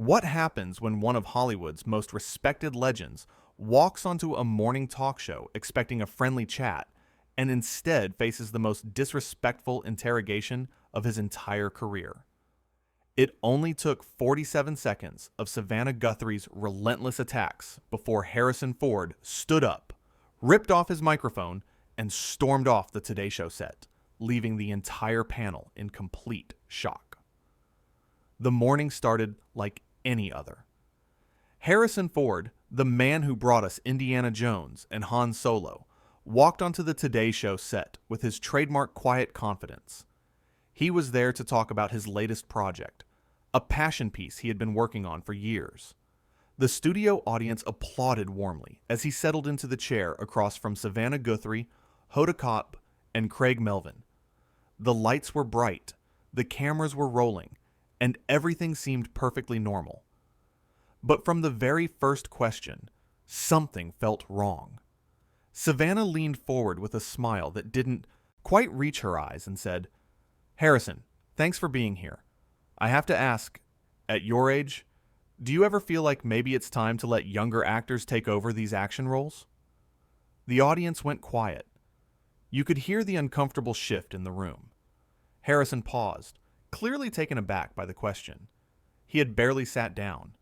What happens when one of Hollywood's most respected legends walks onto a morning talk show expecting a friendly chat and instead faces the most disrespectful interrogation of his entire career? It only took 47 seconds of Savannah Guthrie's relentless attacks before Harrison Ford stood up, ripped off his microphone, and stormed off the Today Show set, leaving the entire panel in complete shock. The morning started like any other. Harrison Ford, the man who brought us Indiana Jones and Han Solo, walked onto the Today Show set with his trademark quiet confidence. He was there to talk about his latest project, a passion piece he had been working on for years. The studio audience applauded warmly as he settled into the chair across from Savannah Guthrie, Hoda Kotb, and Craig Melvin. The lights were bright, the cameras were rolling, and everything seemed perfectly normal. But from the very first question, something felt wrong. Savannah leaned forward with a smile that didn't quite reach her eyes and said, "Harrison, thanks for being here. I have to ask, at your age, do you ever feel like maybe it's time to let younger actors take over these action roles?" The audience went quiet. You could hear the uncomfortable shift in the room. Harrison paused, clearly taken aback by the question. He had barely sat down.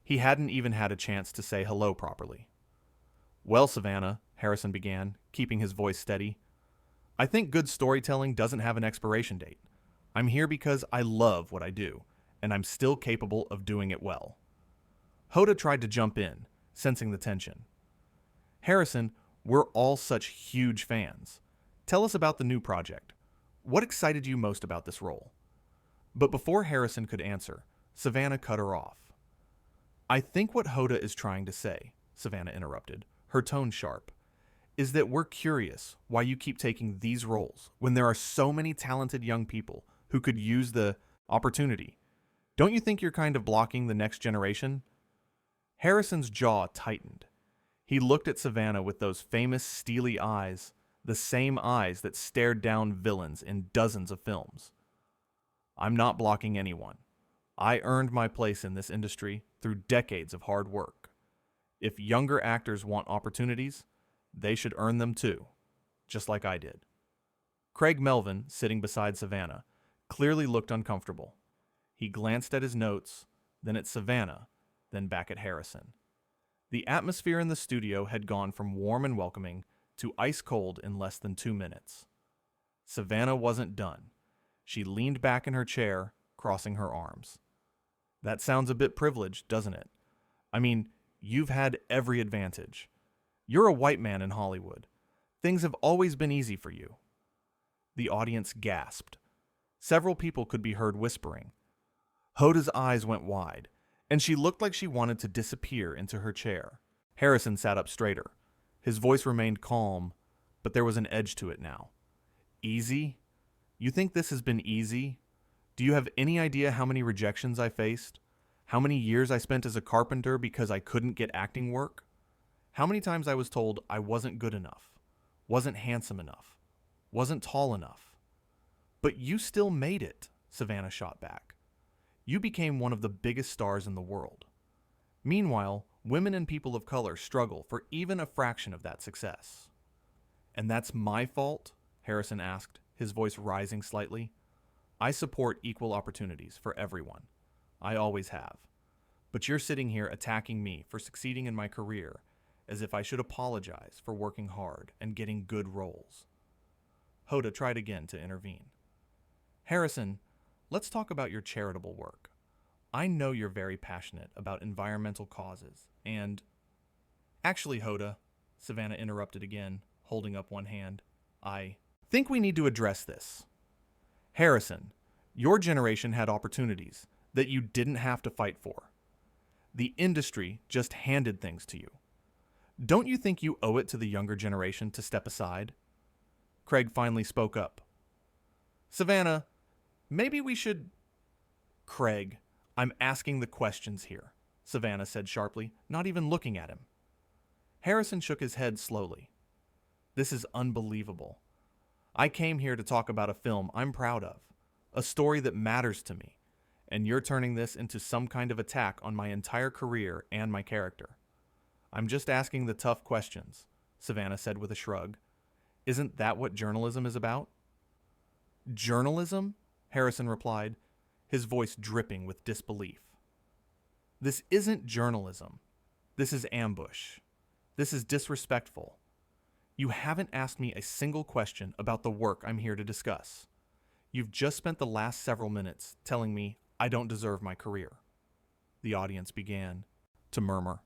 He hadn't even had a chance to say hello properly. "Well, Savannah," Harrison began, keeping his voice steady, "I think good storytelling doesn't have an expiration date. I'm here because I love what I do, and I'm still capable of doing it well." Hoda tried to jump in, sensing the tension. "Harrison, we're all such huge fans. Tell us about the new project. What excited you most about this role?" But before Harrison could answer, Savannah cut her off. "I think what Hoda is trying to say," Savannah interrupted, her tone sharp, "is that we're curious why you keep taking these roles when there are so many talented young people who could use the opportunity. Don't you think you're kind of blocking the next generation?" Harrison's jaw tightened. He looked at Savannah with those famous steely eyes, the same eyes that stared down villains in dozens of films. "I'm not blocking anyone. I earned my place in this industry through decades of hard work. If younger actors want opportunities, they should earn them too, just like I did." Craig Melvin, sitting beside Savannah, clearly looked uncomfortable. He glanced at his notes, then at Savannah, then back at Harrison. The atmosphere in the studio had gone from warm and welcoming to ice cold in less than 2 minutes. Savannah wasn't done. She leaned back in her chair, crossing her arms. "That sounds a bit privileged, doesn't it? I mean, you've had every advantage. You're a white man in Hollywood. Things have always been easy for you." The audience gasped. Several people could be heard whispering. Hoda's eyes went wide, and she looked like she wanted to disappear into her chair. Harrison sat up straighter. His voice remained calm, but there was an edge to it now. "Easy? You think this has been easy? Do you have any idea how many rejections I faced? How many years I spent as a carpenter because I couldn't get acting work? How many times I was told I wasn't good enough, wasn't handsome enough, wasn't tall enough? But you still made it," Savannah shot back. "You became one of the biggest stars in the world. Meanwhile, women and people of color struggle for even a fraction of that success." "And that's my fault?" Harrison asked, his voice rising slightly. "I support equal opportunities for everyone. I always have. But you're sitting here attacking me for succeeding in my career as if I should apologize for working hard and getting good roles." Hoda tried again to intervene. "Harrison, let's talk about your charitable work. I know you're very passionate about environmental causes, and—" "Actually, Hoda," Savannah interrupted again, holding up one hand, "I think we need to address this. Harrison, your generation had opportunities that you didn't have to fight for. The industry just handed things to you. Don't you think you owe it to the younger generation to step aside?" Craig finally spoke up. "Savannah, maybe we should—" "Craig, I'm asking the questions here," Savannah said sharply, not even looking at him. Harrison shook his head slowly. "This is unbelievable. I came here to talk about a film I'm proud of, a story that matters to me, and you're turning this into some kind of attack on my entire career and my character. I'm just asking the tough questions, Savannah said with a shrug. Isn't that what journalism is about? Journalism? Harrison replied, his voice dripping with disbelief. This isn't journalism. This is ambush. This is disrespectful. You haven't asked me a single question about the work I'm here to discuss. You've just spent the last several minutes telling me I don't deserve my career. The audience began to murmur.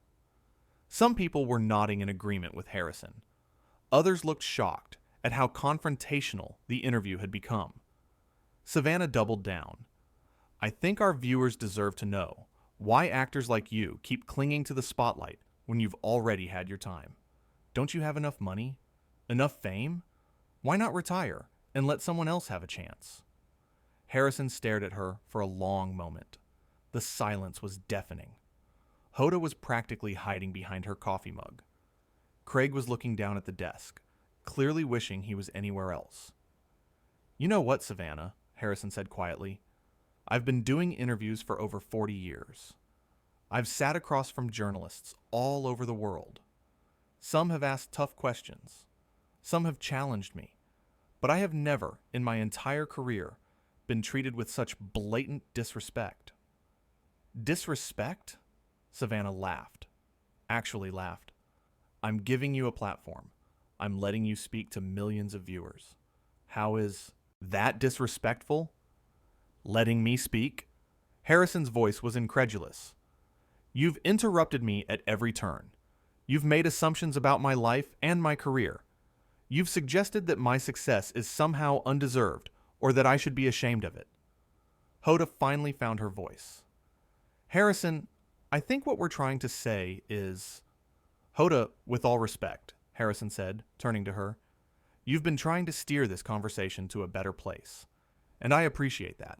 Some people were nodding in agreement with Harrison. Others looked shocked at how confrontational the interview had become. Savannah doubled down. I think our viewers deserve to know why actors like you keep clinging to the spotlight when you've already had your time. Don't you have enough money? Enough fame? Why not retire and let someone else have a chance? Harrison stared at her for a long moment. The silence was deafening. Hoda was practically hiding behind her coffee mug. Craig was looking down at the desk, clearly wishing he was anywhere else. You know what, Savannah, Harrison said quietly. I've been doing interviews for over 40 years. I've sat across from journalists all over the world. Some have asked tough questions. Some have challenged me. But I have never, in my entire career, been treated with such blatant disrespect. Disrespect? Savannah laughed. Actually laughed. I'm giving you a platform. I'm letting you speak to millions of viewers. How is that disrespectful? Letting me speak? Harrison's voice was incredulous. You've interrupted me at every turn. You've made assumptions about my life and my career. You've suggested that my success is somehow undeserved or that I should be ashamed of it. Hoda finally found her voice. Harrison, I think what we're trying to say is... Hoda, with all respect, Harrison said, turning to her, you've been trying to steer this conversation to a better place, and I appreciate that.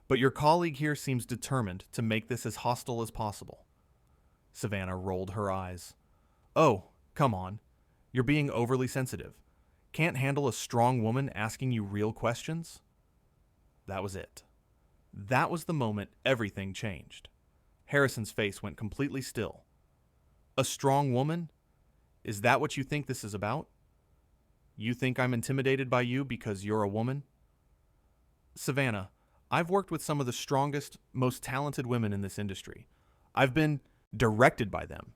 But your colleague here seems determined to make this as hostile as possible. Savannah rolled her eyes. Oh, come on. You're being overly sensitive. Can't handle a strong woman asking you real questions? That was it. That was the moment everything changed. Harrison's face went completely still. A strong woman? Is that what you think this is about? You think I'm intimidated by you because you're a woman? Savannah, I've worked with some of the strongest, most talented women in this industry. I've been directed by them,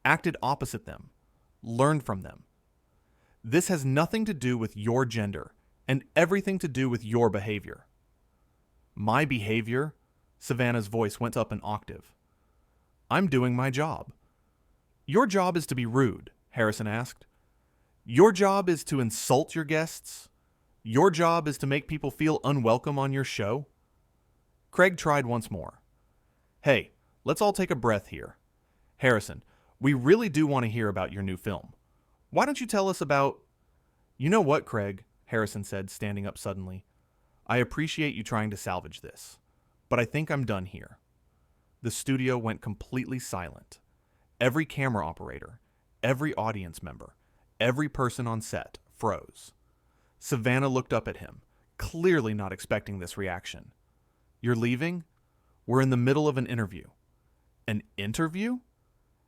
acted opposite them, learned from them. This has nothing to do with your gender and everything to do with your behavior. My behavior? Savannah's voice went up an octave. I'm doing my job. Your job is to be rude, Harrison asked. Your job is to insult your guests? Your job is to make people feel unwelcome on your show? Craig tried once more. Hey, let's all take a breath here. Harrison, we really do want to hear about your new film. Why don't you tell us about... You know what, Craig, Harrison said, standing up suddenly. I appreciate you trying to salvage this, but I think I'm done here. The studio went completely silent. Every camera operator, every audience member, every person on set froze. Savannah looked up at him, clearly not expecting this reaction. You're leaving? We're in the middle of an interview. An interview?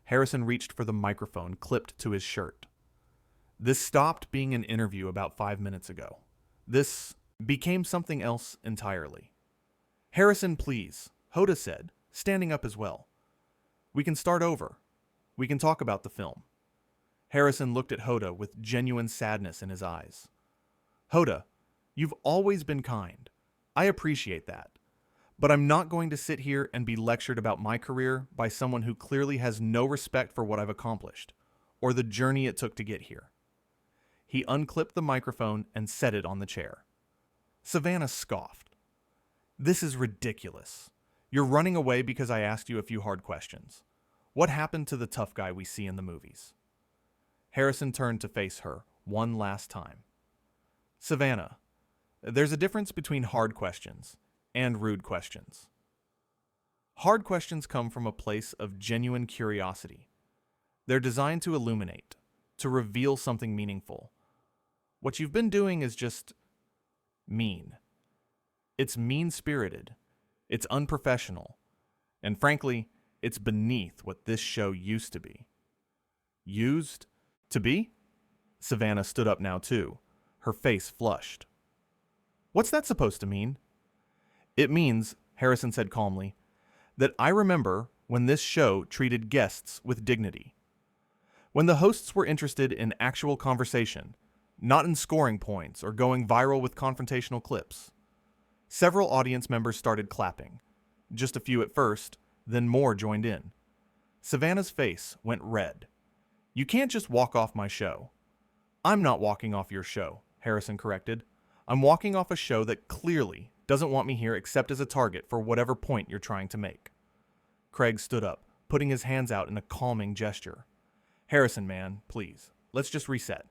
Harrison reached for the microphone clipped to his shirt. This stopped being an interview about 5 minutes ago. This became something else entirely. Harrison, please, Hoda said, standing up as well. We can start over. We can talk about the film. Harrison looked at Hoda with genuine sadness in his eyes. Hoda, you've always been kind. I appreciate that. But I'm not going to sit here and be lectured about my career by someone who clearly has no respect for what I've accomplished, or the journey it took to get here. He unclipped the microphone and set it on the chair. Savannah scoffed. This is ridiculous. You're running away because I asked you a few hard questions. What happened to the tough guy we see in the movies? Harrison turned to face her one last time. Savannah, there's a difference between hard questions and rude questions. Hard questions come from a place of genuine curiosity. They're designed to illuminate, to reveal something meaningful. What you've been doing is just mean. It's mean-spirited. It's unprofessional. And frankly, it's beneath what this show used to be. Used to be? Savannah stood up now too, her face flushed. What's that supposed to mean? It means, Harrison said calmly, that I remember when this show treated guests with dignity. When the hosts were interested in actual conversation, not in scoring points or going viral with confrontational clips. Several audience members started clapping. Just a few at first, then more joined in. Savannah's face went red. You can't just walk off my show. I'm not walking off your show, Harrison corrected. I'm walking off a show that clearly doesn't want me here except as a target for whatever point you're trying to make. Craig stood up, putting his hands out in a calming gesture. Harrison, man, please, let's just reset.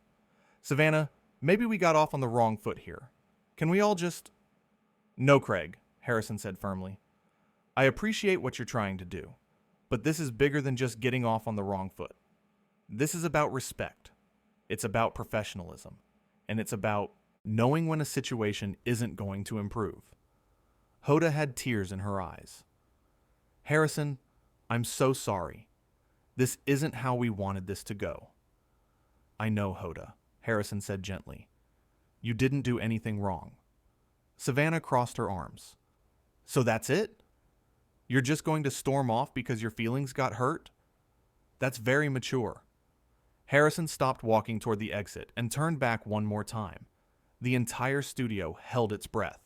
Savannah, maybe we got off on the wrong foot here. Can we all just... No, Craig, Harrison said firmly. I appreciate what you're trying to do, but this is bigger than just getting off on the wrong foot. This is about respect. It's about professionalism. And it's about knowing when a situation isn't going to improve. Hoda had tears in her eyes. Harrison, I'm so sorry. This isn't how we wanted this to go. I know, Hoda, Harrison said gently. You didn't do anything wrong. Savannah crossed her arms. So that's it? You're just going to storm off because your feelings got hurt? That's very mature. Harrison stopped walking toward the exit and turned back one more time. The entire studio held its breath.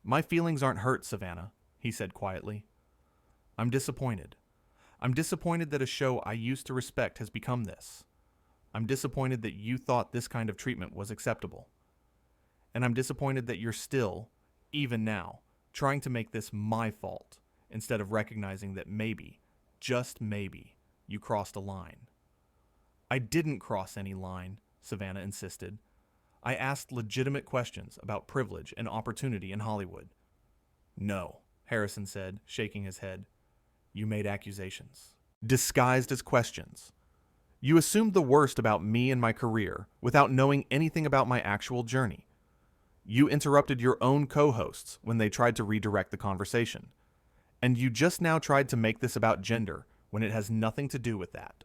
My feelings aren't hurt, Savannah, he said quietly. I'm disappointed. I'm disappointed that a show I used to respect has become this. I'm disappointed that you thought this kind of treatment was acceptable. And I'm disappointed that you're still, even now, trying to make this my fault instead of recognizing that maybe, just maybe, you crossed a line. I didn't cross any line, Savannah insisted. I asked legitimate questions about privilege and opportunity in Hollywood. No, Harrison said, shaking his head. You made accusations, disguised as questions. You assumed the worst about me and my career without knowing anything about my actual journey. You interrupted your own co-hosts when they tried to redirect the conversation. And you just now tried to make this about gender when it has nothing to do with that.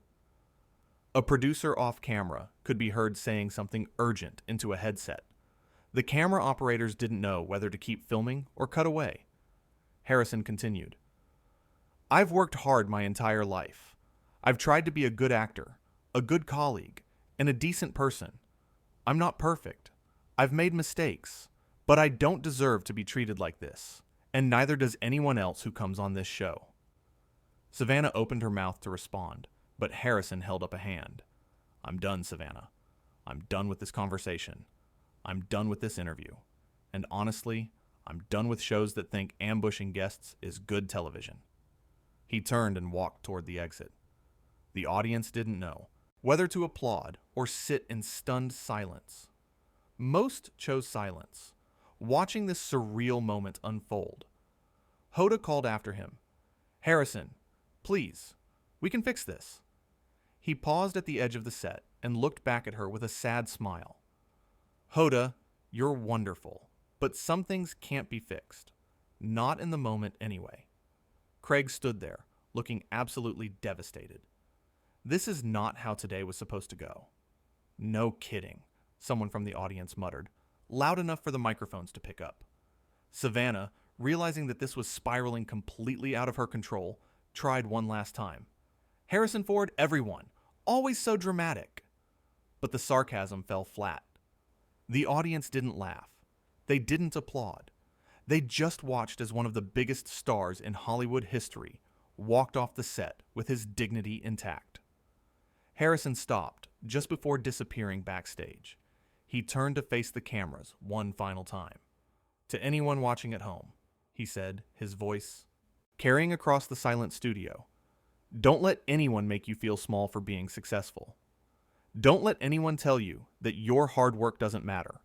A producer off camera could be heard saying something urgent into a headset. The camera operators didn't know whether to keep filming or cut away. Harrison continued. I've worked hard my entire life. I've tried to be a good actor, a good colleague, and a decent person. I'm not perfect. I've made mistakes, but I don't deserve to be treated like this, and neither does anyone else who comes on this show. Savannah opened her mouth to respond, but Harrison held up a hand. I'm done, Savannah. I'm done with this conversation. I'm done with this interview. And honestly, I'm done with shows that think ambushing guests is good television. He turned and walked toward the exit. The audience didn't know whether to applaud or sit in stunned silence. Most chose silence, watching this surreal moment unfold. Hoda called after him. Harrison, please, we can fix this. He paused at the edge of the set and looked back at her with a sad smile. Hoda, you're wonderful, but some things can't be fixed. Not in the moment anyway. Craig stood there, looking absolutely devastated. This is not how today was supposed to go. No kidding, someone from the audience muttered, loud enough for the microphones to pick up. Savannah, realizing that this was spiraling completely out of her control, tried one last time. Harrison Ford, everyone, always so dramatic. But the sarcasm fell flat. The audience didn't laugh. They didn't applaud. They just watched as one of the biggest stars in Hollywood history walked off the set with his dignity intact. Harrison stopped just before disappearing backstage. He turned to face the cameras one final time. To anyone watching at home, he said, his voice carrying across the silent studio, don't let anyone make you feel small for being successful. Don't let anyone tell you that your hard work doesn't matter,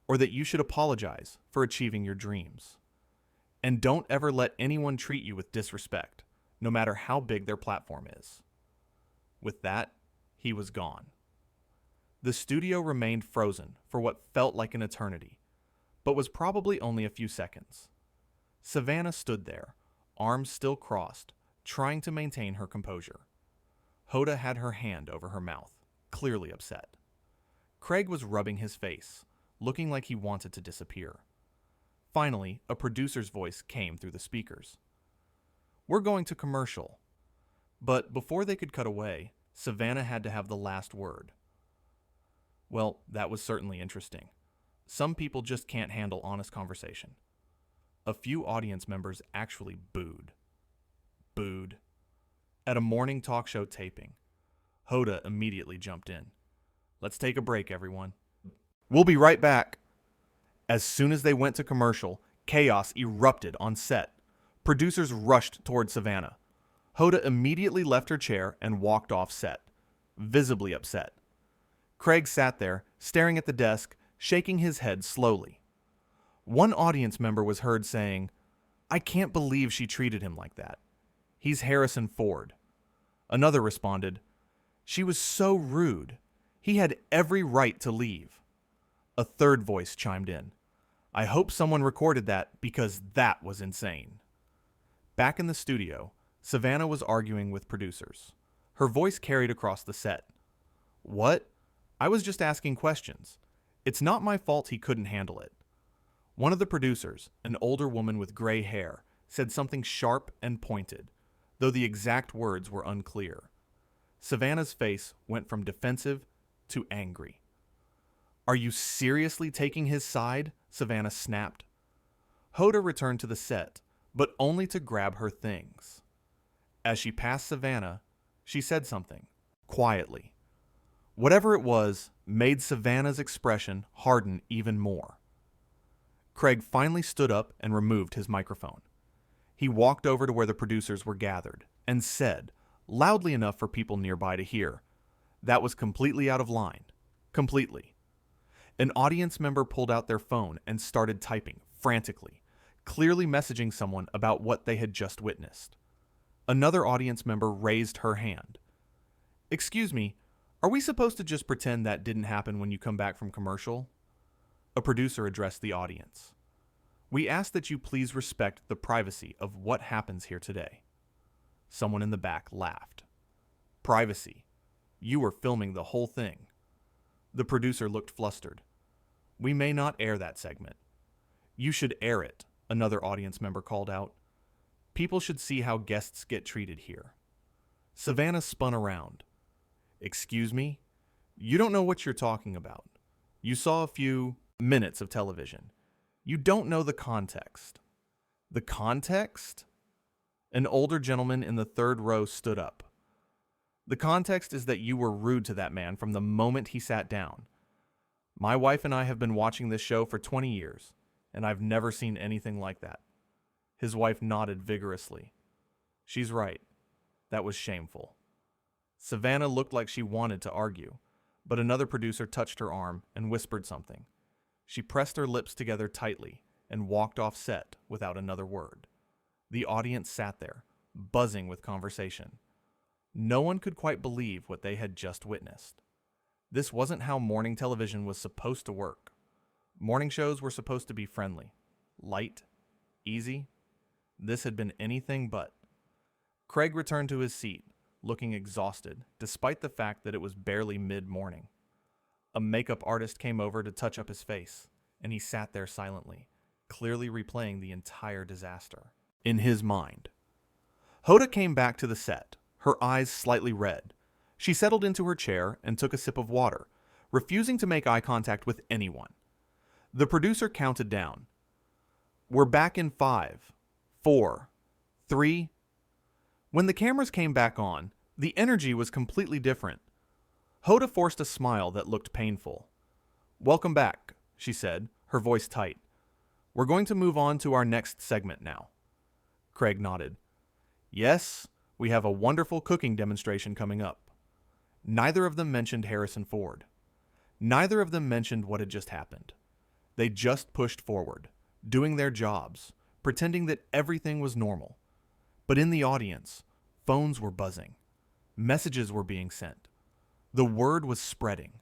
or that you should apologize for achieving your dreams. And don't ever let anyone treat you with disrespect, no matter how big their platform is. With that, he was gone. The studio remained frozen for what felt like an eternity, but was probably only a few seconds. Savannah stood there, arms still crossed, trying to maintain her composure. Hoda had her hand over her mouth, clearly upset. Craig was rubbing his face, looking like he wanted to disappear. Finally, a producer's voice came through the speakers. "We're going to commercial." But before they could cut away, Savannah had to have the last word. Well, that was certainly interesting. Some people just can't handle honest conversation. A few audience members actually booed. Booed. At a morning talk show taping, Hoda immediately jumped in. "Let's take a break, everyone. We'll be right back." As soon as they went to commercial, chaos erupted on set. Producers rushed toward Savannah. Hoda immediately left her chair and walked off set, visibly upset. Craig sat there, staring at the desk, shaking his head slowly. One audience member was heard saying, "I can't believe she treated him like that. He's Harrison Ford." Another responded, "She was so rude. He had every right to leave." A third voice chimed in, "I hope someone recorded that because that was insane." Back in the studio, Savannah was arguing with producers. Her voice carried across the set. "What? I was just asking questions. It's not my fault he couldn't handle it." One of the producers, an older woman with gray hair, said something sharp and pointed, though the exact words were unclear. Savannah's face went from defensive to angry. "Are you seriously taking his side?" Savannah snapped. Hoda returned to the set, but only to grab her things. As she passed Savannah, she said something, quietly. Whatever it was made Savannah's expression harden even more. Craig finally stood up and removed his microphone. He walked over to where the producers were gathered and said, loudly enough for people nearby to hear, "That was completely out of line. Completely." An audience member pulled out their phone and started typing, frantically, clearly messaging someone about what they had just witnessed. Another audience member raised her hand. "Excuse me, are we supposed to just pretend that didn't happen when you come back from commercial?" A producer addressed the audience. "We ask that you please respect the privacy of what happens here today." Someone in the back laughed. "Privacy? You were filming the whole thing." The producer looked flustered. "We may not air that segment." "You should air it," another audience member called out. "People should see how guests get treated here." Savannah spun around. "Excuse me? You don't know what you're talking about. You saw a few minutes of television. You don't know the context." "The context?" An older gentleman in the third row stood up. "The context is that you were rude to that man from the moment he sat down. My wife and I have been watching this show for 20 years, and I've never seen anything like that." His wife nodded vigorously. "She's right. That was shameful." Savannah looked like she wanted to argue, but another producer touched her arm and whispered something. She pressed her lips together tightly and walked off set without another word. The audience sat there, buzzing with conversation. No one could quite believe what they had just witnessed. This wasn't how morning television was supposed to work. Morning shows were supposed to be friendly, light, easy. This had been anything but. Craig returned to his seat, looking exhausted, despite the fact that it was barely mid-morning. A makeup artist came over to touch up his face, and he sat there silently, clearly replaying the entire disaster in his mind. Hoda came back to the set, her eyes slightly red. She settled into her chair and took a sip of water, refusing to make eye contact with anyone. The producer counted down. "We're back in 5, 4, 3. When the cameras came back on, the energy was completely different. Hoda forced a smile that looked painful. "Welcome back," she said, her voice tight. "We're going to move on to our next segment now." Craig nodded. "Yes, we have a wonderful cooking demonstration coming up." Neither of them mentioned Harrison Ford. Neither of them mentioned what had just happened. They just pushed forward, doing their jobs, pretending that everything was normal. But in the audience, phones were buzzing. Messages were being sent. The word was spreading.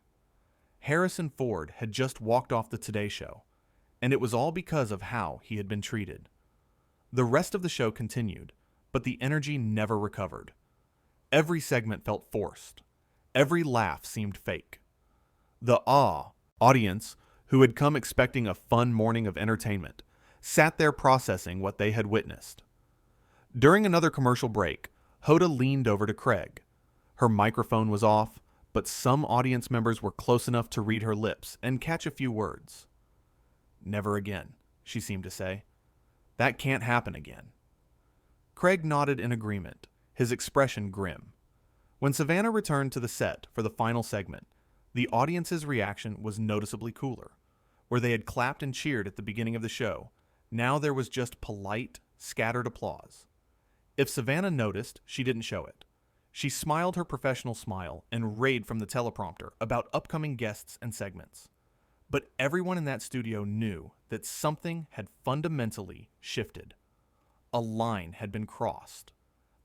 Harrison Ford had just walked off the Today Show, and it was all because of how he had been treated. The rest of the show continued, but the energy never recovered. Every segment felt forced. Every laugh seemed fake. The audience, who had come expecting a fun morning of entertainment, sat there processing what they had witnessed. During another commercial break, Hoda leaned over to Craig. Her microphone was off, but some audience members were close enough to read her lips and catch a few words. "Never again," she seemed to say. "That can't happen again." Craig nodded in agreement, his expression grim. When Savannah returned to the set for the final segment, the audience's reaction was noticeably cooler. Where they had clapped and cheered at the beginning of the show, now there was just polite, scattered applause. If Savannah noticed, she didn't show it. She smiled her professional smile and raved from the teleprompter about upcoming guests and segments. But everyone in that studio knew that something had fundamentally shifted. A line had been crossed.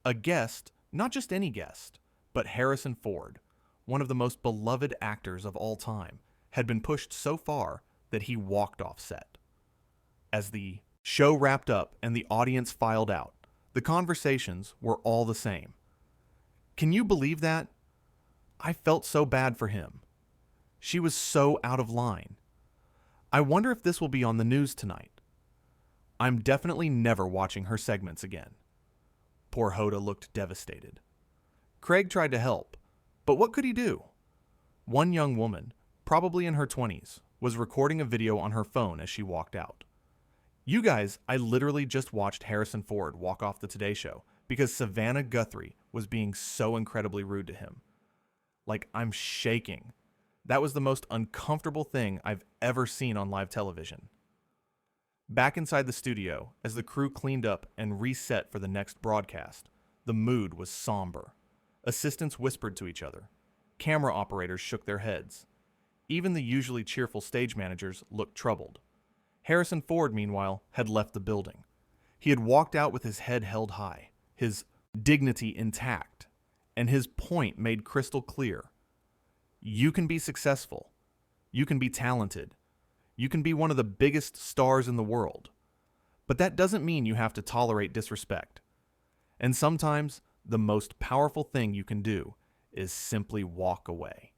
A guest, not just any guest, but Harrison Ford, one of the most beloved actors of all time, had been pushed so far that he walked off set. As the show wrapped up and the audience filed out, the conversations were all the same. "Can you believe that? I felt so bad for him. She was so out of line. I wonder if this will be on the news tonight. I'm definitely never watching her segments again." Poor Hoda looked devastated. Craig tried to help, but what could he do? One young woman, probably in her 20s, was recording a video on her phone as she walked out. "You guys, I literally just watched Harrison Ford walk off the Today Show because Savannah Guthrie was being so incredibly rude to him. Like, I'm shaking. That was the most uncomfortable thing I've ever seen on live television." Back inside the studio, as the crew cleaned up and reset for the next broadcast, the mood was somber. Assistants whispered to each other. Camera operators shook their heads. Even the usually cheerful stage managers looked troubled. Harrison Ford, meanwhile, had left the building. He had walked out with his head held high, his dignity intact, and his point made crystal clear. You can be successful. You can be talented. You can be one of the biggest stars in the world. But that doesn't mean you have to tolerate disrespect. And sometimes, the most powerful thing you can do is simply walk away.